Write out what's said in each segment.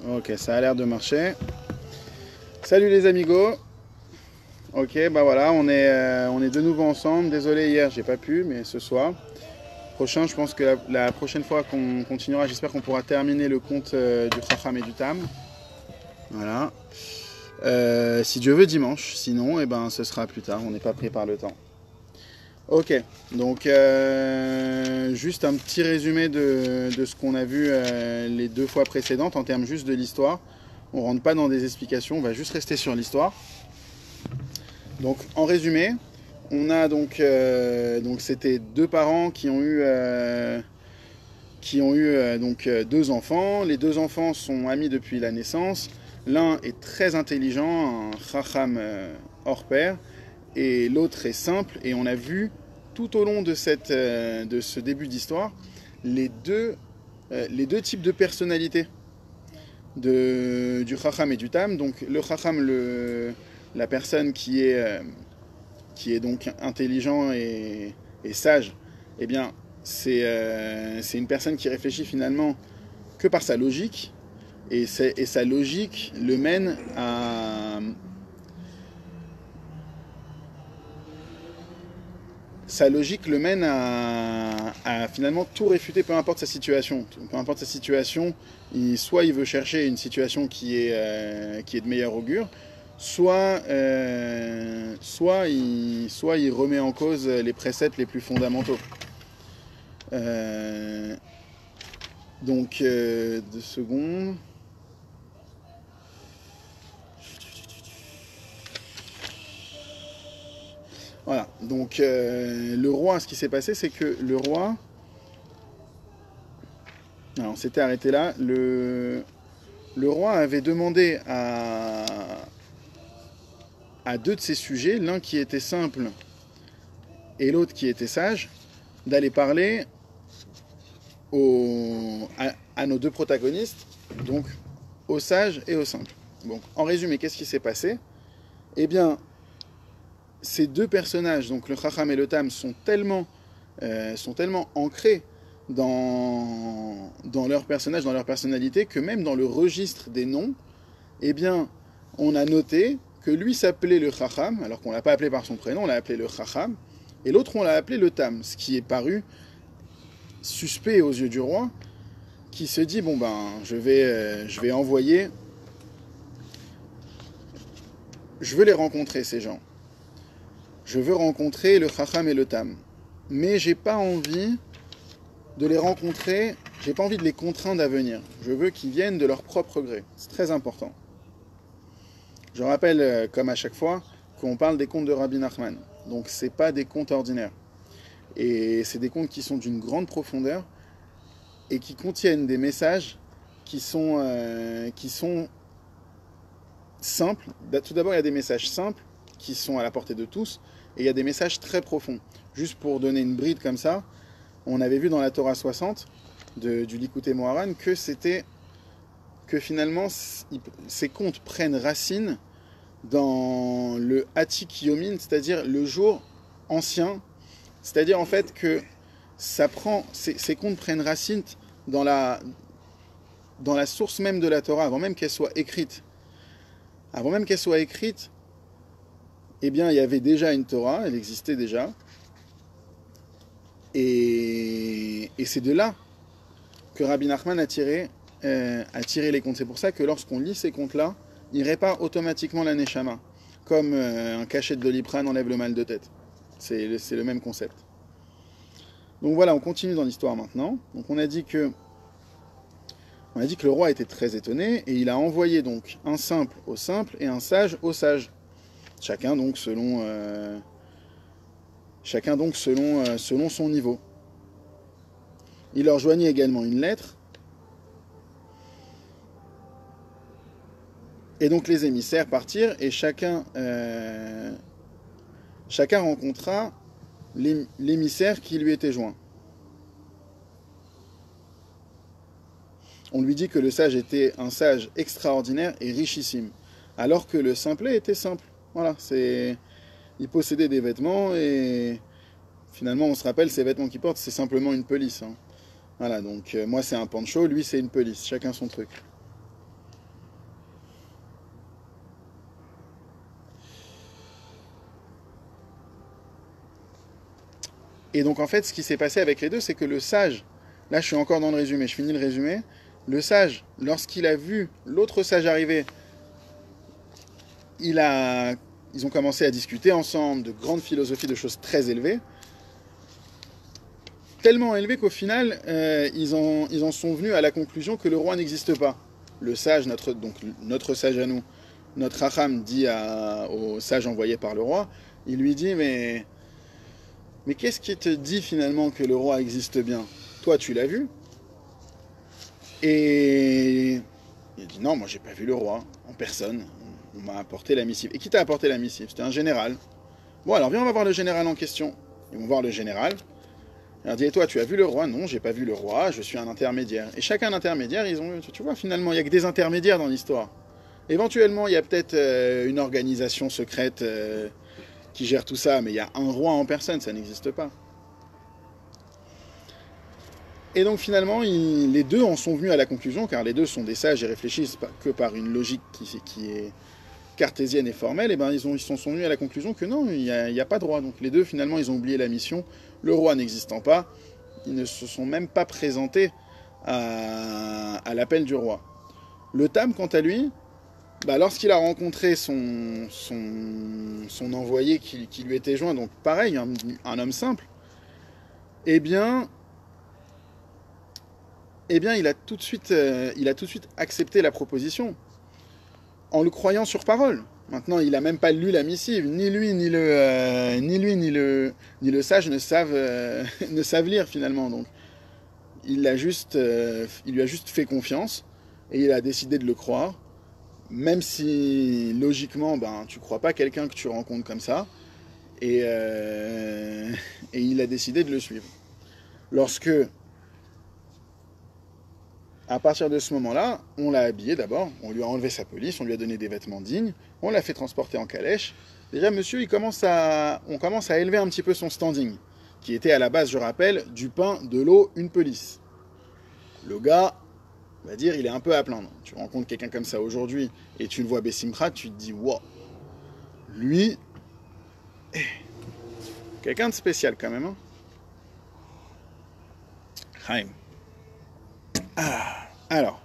Ok, ça a l'air de marcher. Salut les amigos. Ok, bah voilà, on est de nouveau ensemble. Désolé hier, j'ai pas pu, mais ce soir. Prochain, je pense que la prochaine fois qu'on continuera, j'espère qu'on pourra terminer le conte du Chacham et du Tam. Voilà. Si Dieu veut dimanche. Sinon, eh ben, ce sera plus tard. On n'est pas pris par le temps. Ok, donc juste un petit résumé de ce qu'on a vu les deux fois précédentes en termes juste de l'histoire. On rentre pas dans des explications, on va juste rester sur l'histoire. Donc en résumé, on a donc c'était deux parents qui ont eu deux enfants. Les deux enfants sont amis depuis la naissance. L'un est très intelligent, un chacham hors pair, et l'autre est simple. Et on a vu tout au long de ce début d'histoire les deux types de personnalités du chacham et du tam. Donc le chacham, la personne qui est donc intelligent et sage, eh bien c'est une personne qui réfléchit finalement que par sa logique, et sa logique le mène à à finalement tout réfuter, peu importe sa situation. Peu importe sa situation, soit il veut chercher une situation qui est de meilleur augure, soit il remet en cause les préceptes les plus fondamentaux. Euh, deux secondes. Voilà, donc le roi, ce qui s'est passé, c'est que le roi... Alors, on s'était arrêté là. Le roi avait demandé à deux de ses sujets, l'un qui était simple et l'autre qui était sage, d'aller parler à nos deux protagonistes, donc au sage et au simple. Donc, en résumé, qu'est-ce qui s'est passé? Eh bien, ces deux personnages, donc le Chacham et le Tam, sont tellement ancrés dans leur personnage, dans leur personnalité, que même dans le registre des noms, eh bien, on a noté que lui s'appelait le Chacham, alors qu'on ne l'a pas appelé par son prénom, on l'a appelé le Chacham, et l'autre on l'a appelé le Tam, ce qui est paru suspect aux yeux du roi, qui se dit, bon ben, je vais envoyer, je veux les rencontrer ces gens. Je veux rencontrer le Chacham et le Tam. Mais j'ai pas envie de les rencontrer, j'ai pas envie de les contraindre à venir. Je veux qu'ils viennent de leur propre gré. C'est très important. Je rappelle, comme à chaque fois, qu'on parle des contes de Rabbi Nachman. Donc c'est pas des contes ordinaires. Et c'est des contes qui sont d'une grande profondeur et qui contiennent des messages qui sont simples. Tout d'abord, il y a des messages simples qui sont à la portée de tous, et il y a des messages très profonds. Juste pour donner une bride comme ça, on avait vu dans la Torah 60 du Likutei Moharan que finalement ces contes prennent racine dans le Atik Yomin, c'est-à-dire le jour ancien, c'est-à-dire en fait que ces contes prennent racine dans la source même de la Torah, avant même qu'elle soit écrite. Avant même qu'elle soit écrite, eh bien, il y avait déjà une Torah, elle existait déjà. Et c'est de là que Rabbi Nachman a tiré les contes. C'est pour ça que lorsqu'on lit ces contes-là, il répare automatiquement la Neshama. Comme un cachet de Doliprane enlève le mal de tête. C'est le même concept. Donc voilà, on continue dans l'histoire maintenant. Donc on a dit que le roi était très étonné, et il a envoyé donc un simple au simple et un sage au sage. Chacun donc selon son niveau. Il leur joignit également une lettre, et donc les émissaires partirent, et chacun rencontra l'émissaire qui lui était joint. On lui dit que le sage était un sage extraordinaire et richissime, alors que le simplet était simple. Voilà, il possédait des vêtements, et finalement on se rappelle, ces vêtements qu'il porte, c'est simplement une pelisse. Hein. Voilà, donc moi c'est un poncho, lui c'est une pelisse, chacun son truc. Et donc en fait, ce qui s'est passé avec les deux, c'est que le sage, là je suis encore dans le résumé, je finis le résumé, le sage, lorsqu'il a vu l'autre sage arriver, ils ont commencé à discuter ensemble de grandes philosophies, de choses très élevées, tellement élevées qu'au final, ils en sont venus à la conclusion que le roi n'existe pas. Le sage, donc notre sage à nous, notre Racham dit au sage envoyé par le roi, il lui dit mais qu'est-ce qui te dit finalement que le roi existe bien? Toi tu l'as vu? Et il dit non, moi j'ai pas vu le roi en personne, on m'a apporté la missive. Et qui t'a apporté la missive? C'était un général. Bon alors viens, on va voir le général en question. Ils vont voir le général. Il leur dit, et toi, tu as vu le roi? Non, j'ai pas vu le roi, je suis un intermédiaire. Et chacun intermédiaire, tu vois, finalement, il n'y a que des intermédiaires dans l'histoire. Éventuellement, il y a peut-être une organisation secrète qui gère tout ça, mais il y a un roi en personne, ça n'existe pas. Et donc finalement, les deux en sont venus à la conclusion, car les deux sont des sages et réfléchissent que par une logique qui est cartésienne et formelle, et ben ils sont venus à la conclusion que non, il n'y a pas de roi. Donc les deux, finalement, ils ont oublié la mission. Le roi n'existant pas, ils ne se sont même pas présentés à l'appel du roi. Le Tam, quant à lui, bah, lorsqu'il a rencontré son envoyé qui lui était joint, donc pareil, un homme simple, eh bien, il a tout de suite accepté la proposition, en le croyant sur parole. Maintenant, il n'a même pas lu la missive. Ni lui, ni le sage ne savent lire finalement. Donc, il lui a juste fait confiance et il a décidé de le croire. Même si, logiquement, tu ne crois pas quelqu'un que tu rencontres comme ça. Et il a décidé de le suivre. Lorsque, à partir de ce moment-là, on l'a habillé d'abord, on lui a enlevé sa police, on lui a donné des vêtements dignes, on l'a fait transporter en calèche. Déjà, monsieur, on commence à élever un petit peu son standing, qui était à la base, je rappelle, du pain, de l'eau, une police. Le gars, on va dire, il est un peu à plaindre. Tu rencontres quelqu'un comme ça aujourd'hui et tu le vois Bessimchat, tu te dis, wow, lui, quelqu'un de spécial quand même. Hein. Chaim. Alors.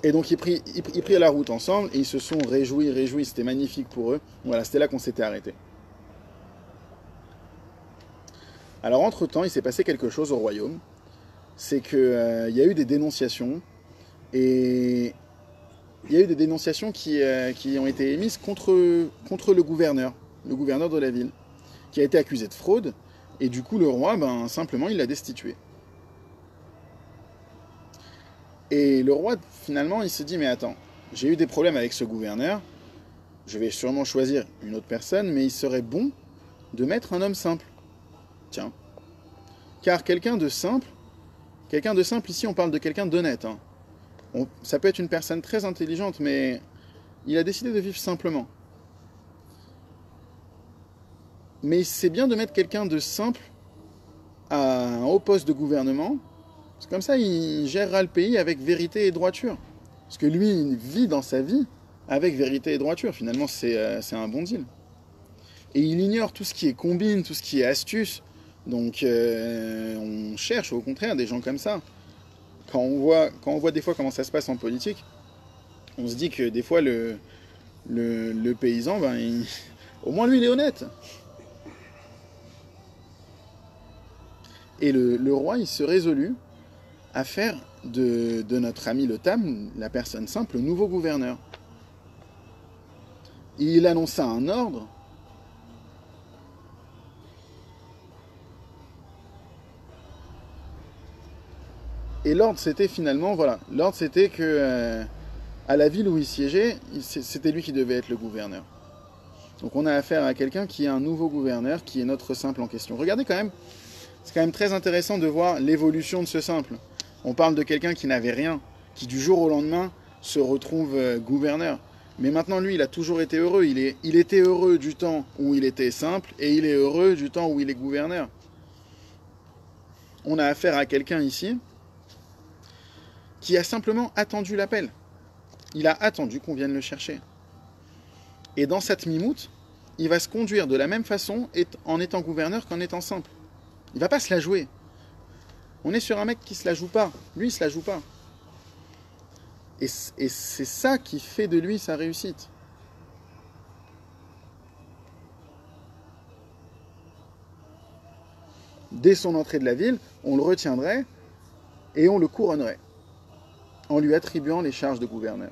Et donc ils prirent la route ensemble et ils se sont réjouis, c'était magnifique pour eux. Voilà, c'était là qu'on s'était arrêté. Alors entre-temps, il s'est passé quelque chose au royaume. C'est qu'il y a eu des dénonciations. Et il y a eu des dénonciations qui ont été émises contre le gouverneur de la ville, qui a été accusé de fraude. Et du coup, le roi, simplement, il l'a destitué. Et le roi, finalement, il se dit, mais attends, j'ai eu des problèmes avec ce gouverneur, je vais sûrement choisir une autre personne, mais il serait bon de mettre un homme simple. Tiens. Car quelqu'un de simple, ici, on parle de quelqu'un d'honnête. Hein. Ça peut être une personne très intelligente, mais il a décidé de vivre simplement. Mais c'est bien de mettre quelqu'un de simple à un haut poste de gouvernement. C'est comme ça, il gérera le pays avec vérité et droiture. Parce que lui, il vit dans sa vie avec vérité et droiture. Finalement, c'est un bon deal. Et il ignore tout ce qui est combine, tout ce qui est astuce. Donc, on cherche au contraire des gens comme ça. Quand on voit des fois comment ça se passe en politique, on se dit que des fois, le paysan, au moins lui, il est honnête. Et le roi, il se résolut à faire de notre ami le Tam, la personne simple, le nouveau gouverneur. Il annonça un ordre et l'ordre c'était finalement, voilà, l'ordre c'était que à la ville où il siégeait, c'était lui qui devait être le gouverneur. Donc on a affaire à quelqu'un qui est un nouveau gouverneur, qui est notre simple en question. Regardez quand même, c'est quand même très intéressant de voir l'évolution de ce simple. On parle de quelqu'un qui n'avait rien, qui du jour au lendemain se retrouve gouverneur. Mais maintenant, lui, il a toujours été heureux. Il était heureux du temps où il était simple et il est heureux du temps où il est gouverneur. On a affaire à quelqu'un ici qui a simplement attendu l'appel. Il a attendu qu'on vienne le chercher. Et dans cette mimoute, il va se conduire de la même façon en étant gouverneur qu'en étant simple. Il va pas se la jouer. On est sur un mec qui se la joue pas. Lui, il se la joue pas. Et c'est ça qui fait de lui sa réussite. Dès son entrée de la ville, on le retiendrait et on le couronnerait en lui attribuant les charges de gouverneur.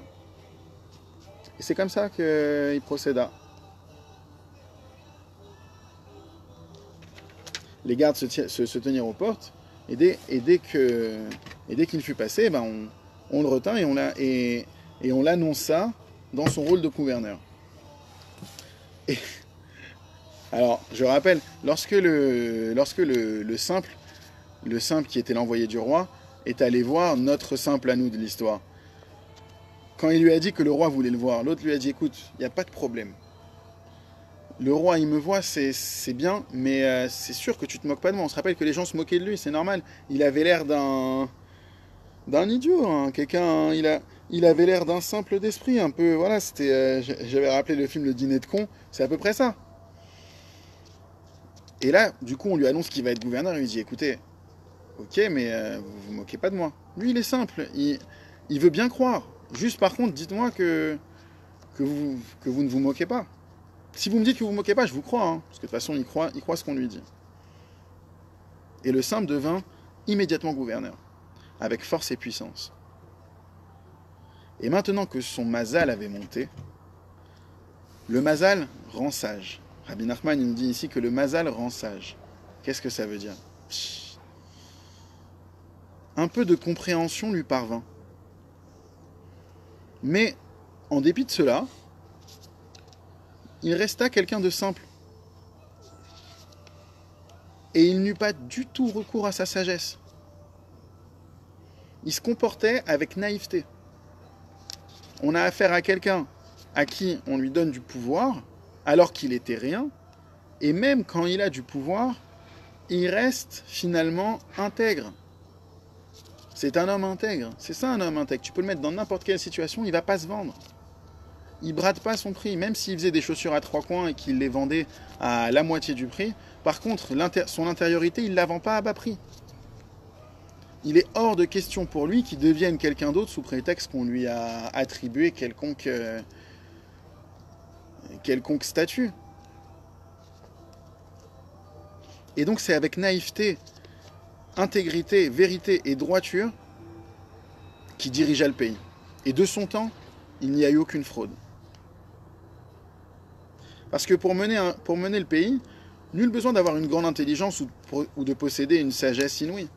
Et c'est comme ça qu'il procéda. Les gardes se tenirent aux portes, et dès qu'il fut passé, ben on le retint et on l'annonça dans son rôle de gouverneur. Et, alors, je rappelle, lorsque le simple qui était l'envoyé du roi, est allé voir notre simple à nous de l'histoire, quand il lui a dit que le roi voulait le voir, l'autre lui a dit, écoute, il n'y a pas de problème. Le roi, il me voit, c'est bien, mais c'est sûr que tu te moques pas de moi. On se rappelle que les gens se moquaient de lui, c'est normal. Il avait l'air d'un idiot, hein. Quelqu'un, il avait l'air d'un simple d'esprit, un peu. Voilà, c'était. J'avais rappelé le film Le Dîner de con, c'est à peu près ça. Et là, du coup, on lui annonce qu'il va être gouverneur. Il lui dit, écoutez, ok, mais vous vous moquez pas de moi. Lui, il est simple. Il veut bien croire. Juste, par contre, dites-moi que vous ne vous moquez pas. Si vous me dites que vous ne vous moquez pas, je vous crois, hein, parce que de toute façon, il croit ce qu'on lui dit. Et le simple devint immédiatement gouverneur, avec force et puissance. Et maintenant que son mazal avait monté, le mazal rend sage. Rabbi Nachman nous dit ici que le mazal rend sage. Qu'est-ce que ça veut dire? Un peu de compréhension lui parvint. Mais, en dépit de cela, il resta quelqu'un de simple. Et il n'eut pas du tout recours à sa sagesse. Il se comportait avec naïveté. On a affaire à quelqu'un à qui on lui donne du pouvoir, alors qu'il était rien, et même quand il a du pouvoir, il reste finalement intègre. C'est un homme intègre. C'est ça un homme intègre. Tu peux le mettre dans n'importe quelle situation, il ne va pas se vendre. Il brade pas son prix, même s'il faisait des chaussures à 3 coins et qu'il les vendait à la moitié du prix. Par contre, son intériorité, il ne la vend pas à bas prix. Il est hors de question pour lui qu'il devienne quelqu'un d'autre sous prétexte qu'on lui a attribué quelconque statut. Et donc c'est avec naïveté, intégrité, vérité et droiture qu'il dirigea le pays. Et de son temps, il n'y a eu aucune fraude. Parce que pour mener le pays, nul besoin d'avoir une grande intelligence ou de posséder une sagesse inouïe.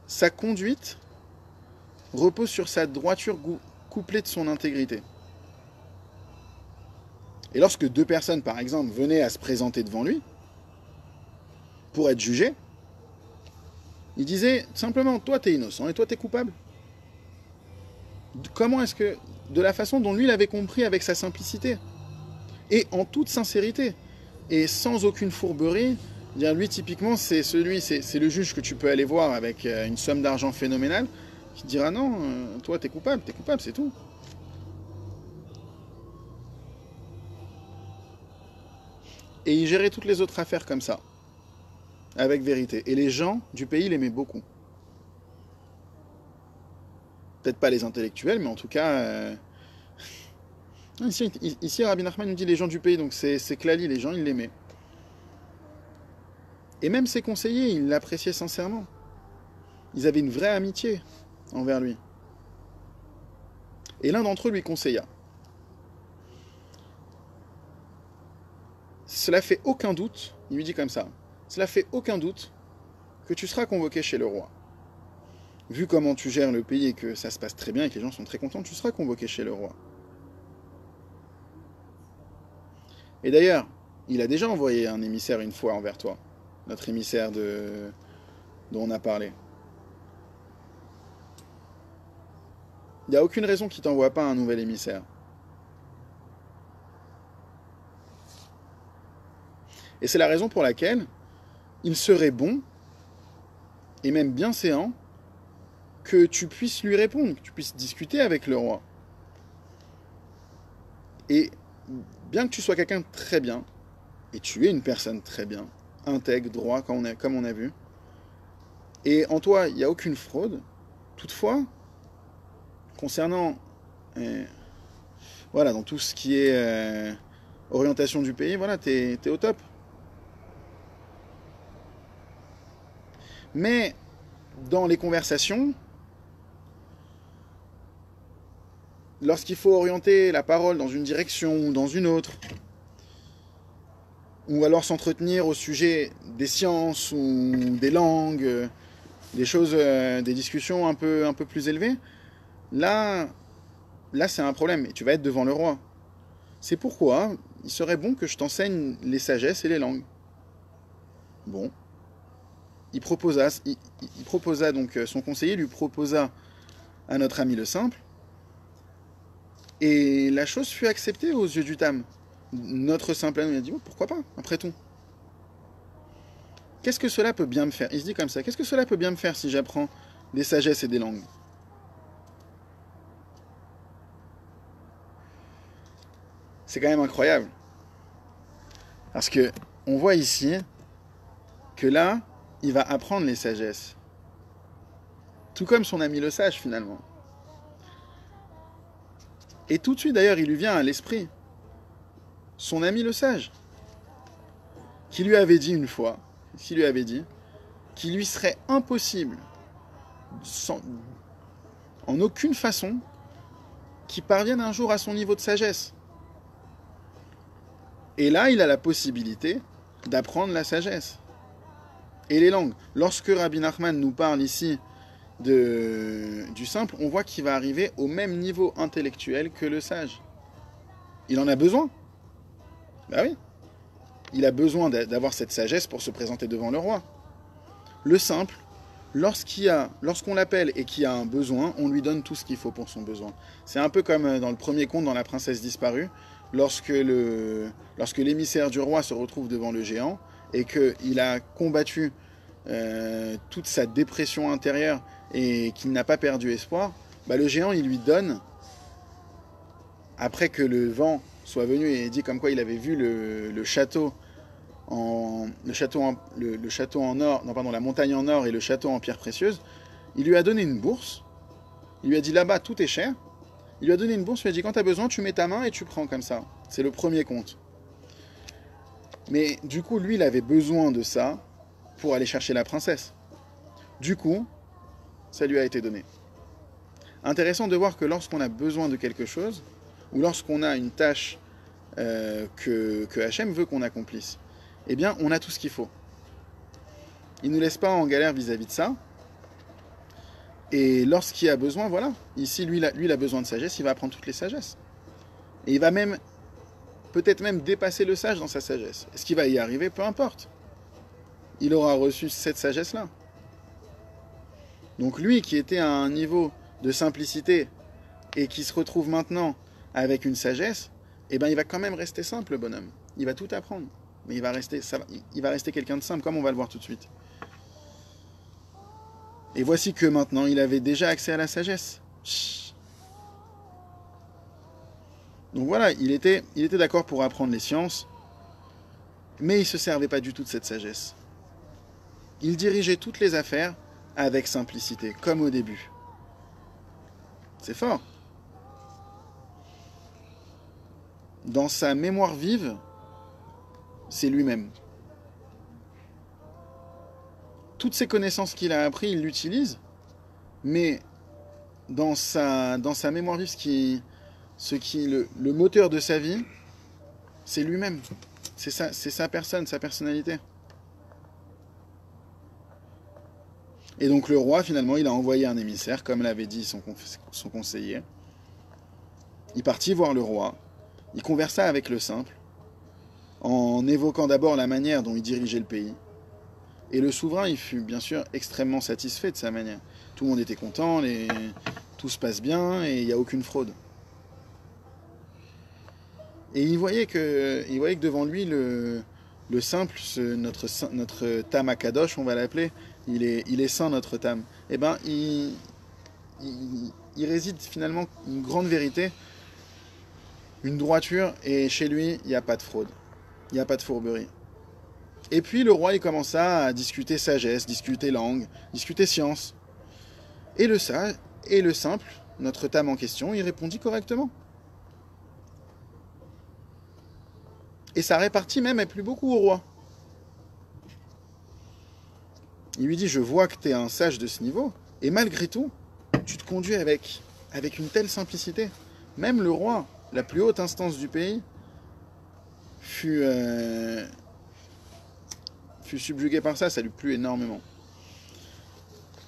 Sa conduite repose sur sa droiture couplée de son intégrité. Et lorsque 2 personnes, par exemple, venaient à se présenter devant lui pour être jugées, il disait simplement, toi t'es innocent et toi t'es coupable. Comment est-ce que, de la façon dont lui l'avait compris avec sa simplicité, et en toute sincérité, et sans aucune fourberie, dire lui typiquement c'est le juge que tu peux aller voir avec une somme d'argent phénoménale, qui dira non, toi t'es coupable, c'est tout. Et il gérait toutes les autres affaires comme ça, avec vérité. Et les gens du pays l'aimaient beaucoup. Peut-être pas les intellectuels, mais en tout cas... Ici, Rabbi Nachman nous dit les gens du pays, donc c'est Klali, les gens, ils l'aimaient. Et même ses conseillers, ils l'appréciaient sincèrement. Ils avaient une vraie amitié envers lui. Et l'un d'entre eux lui conseilla. Cela fait aucun doute, il lui dit comme ça, cela fait aucun doute que tu seras convoqué chez le roi. Vu comment tu gères le pays et que ça se passe très bien et que les gens sont très contents, tu seras convoqué chez le roi. Et d'ailleurs, il a déjà envoyé un émissaire une fois envers toi, notre émissaire dont on a parlé. Il n'y a aucune raison qu'il ne t'envoie pas un nouvel émissaire. Et c'est la raison pour laquelle il serait bon, et même bienséant, que tu puisses lui répondre, que tu puisses discuter avec le roi. Et bien que tu sois quelqu'un de très bien, et tu es une personne très bien, intègre, droit, comme on a vu, et en toi, il n'y a aucune fraude, toutefois, concernant, voilà, dans tout ce qui est orientation du pays, voilà, t'es au top. Mais dans les conversations, lorsqu'il faut orienter la parole dans une direction ou dans une autre, ou alors s'entretenir au sujet des sciences ou des langues, des choses, des discussions un peu plus élevées, là c'est un problème et tu vas être devant le roi. C'est pourquoi il serait bon que je t'enseigne les sagesses et les langues. Bon. Il proposa donc, son conseiller lui proposa à notre ami le simple, et la chose fut acceptée aux yeux du Tam. Notre simple ami a dit, oh, pourquoi pas, après tout. Qu'est-ce que cela peut bien me faire? Il se dit comme ça, qu'est-ce que cela peut bien me faire si j'apprends des sagesses et des langues? C'est quand même incroyable. Parce que on voit ici que là, il va apprendre les sagesses. Tout comme son ami le sage, finalement. Et tout de suite, d'ailleurs, il lui vient à l'esprit son ami le sage, qui lui avait dit une fois, qu'il lui serait impossible, en aucune façon, qu'il parvienne un jour à son niveau de sagesse. Et là, il a la possibilité d'apprendre la sagesse et les langues. Lorsque Rabbi Nachman nous parle ici du simple, on voit qu'il va arriver au même niveau intellectuel que le sage. Il en a besoin. Ben oui. Il a besoin d'avoir cette sagesse pour se présenter devant le roi. Le simple, lorsqu'on l'appelle et qu'il a un besoin, on lui donne tout ce qu'il faut pour son besoin. C'est un peu comme dans le premier conte, dans La Princesse disparue, lorsque l'émissaire du roi se retrouve devant le géant et qu'il a combattu toute sa dépression intérieure et qu'il n'a pas perdu espoir, bah le géant, il lui donne, après que le vent soit venu et dit comme quoi il avait vu le château en or, non pardon, la montagne en or et le château en pierre précieuse, il lui a donné une bourse. Il lui a dit là-bas tout est cher. Il lui a donné une bourse, il lui a dit quand tu as besoin, tu mets ta main et tu prends comme ça. C'est le premier conte. Mais du coup, lui, il avait besoin de ça pour aller chercher la princesse. Du coup, ça lui a été donné. Intéressant de voir que lorsqu'on a besoin de quelque chose, ou lorsqu'on a une tâche que Hachem veut qu'on accomplisse, eh bien, on a tout ce qu'il faut. Il ne nous laisse pas en galère vis-à-vis de ça. Et lorsqu'il a besoin, voilà. Ici, lui, il a besoin de sagesse, il va apprendre toutes les sagesses. Et il va même, peut-être même dépasser le sage dans sa sagesse. Est-ce qu'il va y arriver? Peu importe. Il aura reçu cette sagesse-là. Donc lui, qui était à un niveau de simplicité et qui se retrouve maintenant avec une sagesse, eh ben, il va quand même rester simple, le bonhomme. Il va tout apprendre. Mais il va rester quelqu'un de simple, comme on va le voir tout de suite. Et voici que maintenant, il avait déjà accès à la sagesse. Donc voilà, il était d'accord pour apprendre les sciences, mais il ne se servait pas du tout de cette sagesse. Il dirigeait toutes les affaires avec simplicité, comme au début. C'est fort. Dans sa mémoire vive, c'est lui-même. Toutes ces connaissances qu'il a apprises, il l'utilise, mais dans sa mémoire vive, le moteur de sa vie, c'est lui-même. C'est sa personne, sa personnalité. Et donc le roi, finalement, il a envoyé un émissaire, comme l'avait dit son conseiller. Il partit voir le roi, il conversa avec le simple, en évoquant d'abord la manière dont il dirigeait le pays. Et le souverain, il fut bien sûr extrêmement satisfait de sa manière. Tout le monde était content, tout se passe bien et il n'y a aucune fraude. Et il voyait que devant lui, le simple, notre Tam Akadosh, on va l'appeler, il est saint, notre Tam. Eh bien, il réside finalement une grande vérité une droiture, et chez lui, il n'y a pas de fraude. Il n'y a pas de fourberie. Et puis le roi, il commença à discuter sagesse, discuter langue, discuter science. Et le sage, et le simple, notre Tam en question, il répondit correctement. Et sa répartie même est plus beaucoup au roi. Il lui dit, je vois que tu es un sage de ce niveau, et malgré tout, tu te conduis avec une telle simplicité. Même le roi, la plus haute instance du pays, fut subjugué par ça, ça lui plut énormément.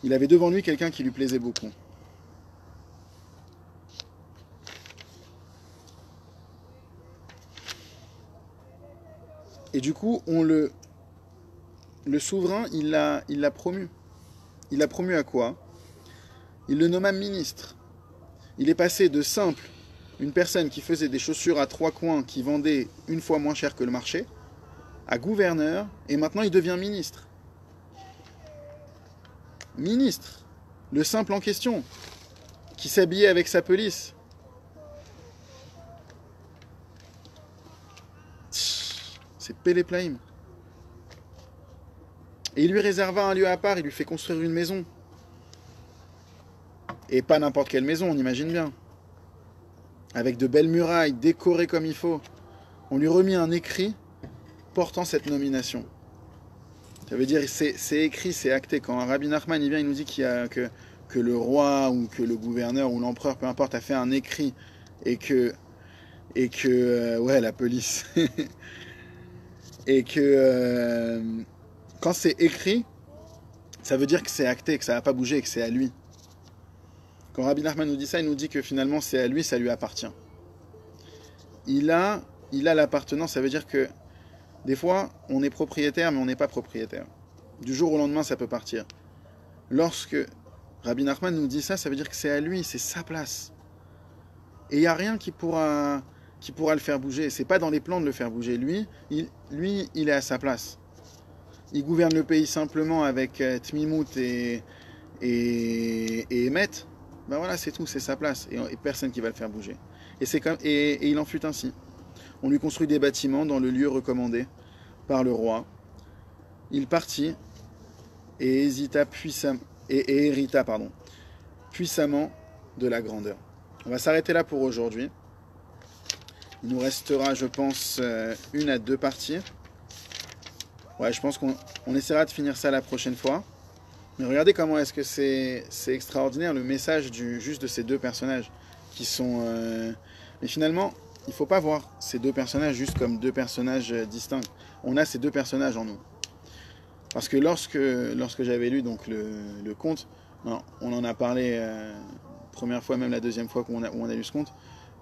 Il avait devant lui quelqu'un qui lui plaisait beaucoup. Et du coup, le souverain, il l'a promu. Il l'a promu à quoi? Il le nomma ministre. Il est passé de simple, une personne qui faisait des chaussures à 3 coins, qui vendait une fois moins cher que le marché, à gouverneur, et maintenant il devient ministre. Ministre, le simple en question, qui s'habillait avec sa pelisse. C'est Péléplaïm. Et il lui réserva un lieu à part, il lui fait construire une maison. Et pas n'importe quelle maison, on imagine bien. Avec de belles murailles, décorées comme il faut. On lui remit un écrit portant cette nomination. Ça veut dire, c'est écrit, c'est acté. Quand Rabbi Nachman il vient, il nous dit que le roi ou que le gouverneur ou l'empereur, peu importe, a fait un écrit et que ouais, la police. Et que quand c'est écrit, ça veut dire que c'est acté, que ça va pas bouger, que c'est à lui. Quand Rabbi Nachman nous dit ça, il nous dit que finalement c'est à lui, ça lui appartient. Il a l'appartenance, ça veut dire que des fois, on est propriétaire, mais on n'est pas propriétaire. Du jour au lendemain, ça peut partir. Lorsque Rabbi Nachman nous dit ça, ça veut dire que c'est à lui, c'est sa place. Et il n'y a rien qui pourra le faire bouger. C'est pas dans les plans de le faire bouger. Lui, il est à sa place. Il gouverne le pays simplement avec Tmimout et Emet. Ben voilà, c'est tout, c'est sa place. Et personne qui va le faire bouger. Et il en fut ainsi. On lui construit des bâtiments dans le lieu recommandé par le roi. Il partit et hérita puissamment de la grandeur. On va s'arrêter là pour aujourd'hui. Il nous restera, je pense, 1 à 2 parties. Ouais, je pense qu'on essaiera de finir ça la prochaine fois. Mais regardez comment est-ce que c'est extraordinaire le message juste de ces 2 personnages qui sont... Mais finalement, il ne faut pas voir ces 2 personnages juste comme 2 personnages distincts. On a ces 2 personnages en nous. Parce que lorsque j'avais lu donc le conte, on en a parlé première fois, même la deuxième fois où on a lu ce conte.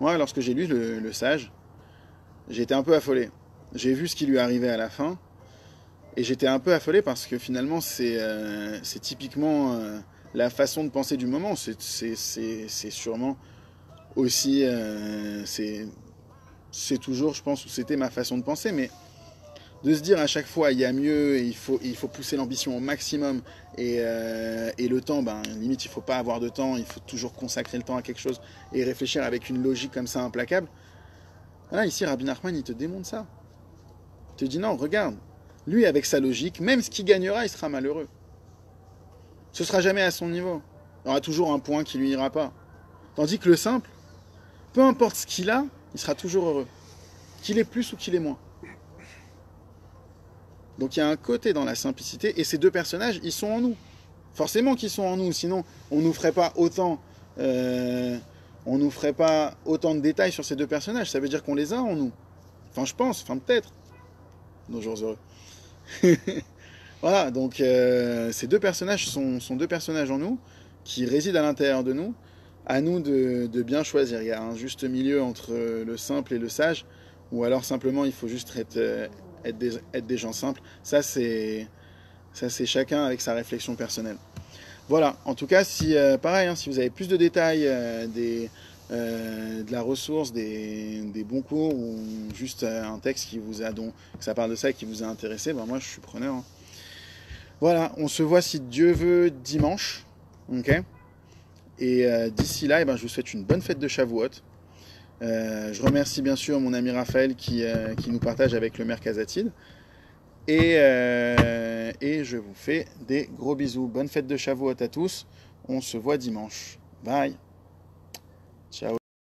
Moi, lorsque j'ai lu le sage, j'ai été un peu affolé. J'ai vu ce qui lui arrivait à la fin, et j'étais un peu affolé parce que finalement, c'est typiquement la façon de penser du moment. C'est sûrement aussi... c'est toujours, je pense, c'était ma façon de penser, mais de se dire à chaque fois il y a mieux, et il faut pousser l'ambition au maximum, et le temps, limite il faut pas avoir de temps, il faut toujours consacrer le temps à quelque chose et réfléchir avec une logique comme ça implacable. Là ici Rabbi Nachman il te démontre ça. Il te dit non, regarde, lui avec sa logique, même ce qu'il gagnera il sera malheureux. Ce sera jamais à son niveau. Il y aura toujours un point qui lui ira pas. Tandis que le simple, peu importe ce qu'il a, il sera toujours heureux. Qu'il ait plus ou qu'il ait moins. Donc il y a un côté dans la simplicité, et ces 2 personnages, ils sont en nous. Forcément qu'ils sont en nous, sinon on nous ferait pas autant de détails sur ces 2 personnages. Ça veut dire qu'on les a en nous. Enfin je pense, enfin peut-être. Nos jours heureux. Voilà, donc ces 2 personnages sont 2 personnages en nous, qui résident à l'intérieur de nous. À nous de bien choisir. Il y a un juste milieu entre le simple et le sage, ou alors simplement il faut juste être des gens simples. Ça c'est chacun avec sa réflexion personnelle. Voilà, en tout cas, si pareil, si vous avez plus de détails, de la ressource, des bons cours, ou juste un texte qui vous a que ça parle de ça et qui vous a intéressé, moi je suis preneur. Hein. Voilà, on se voit si Dieu veut dimanche. Ok. Et d'ici là, je vous souhaite une bonne fête de Shavuot. Je remercie bien sûr mon ami Raphaël qui nous partage avec le Merkazatid. Et je vous fais des gros bisous. Bonne fête de Shavuot à tous. On se voit dimanche. Bye. Ciao.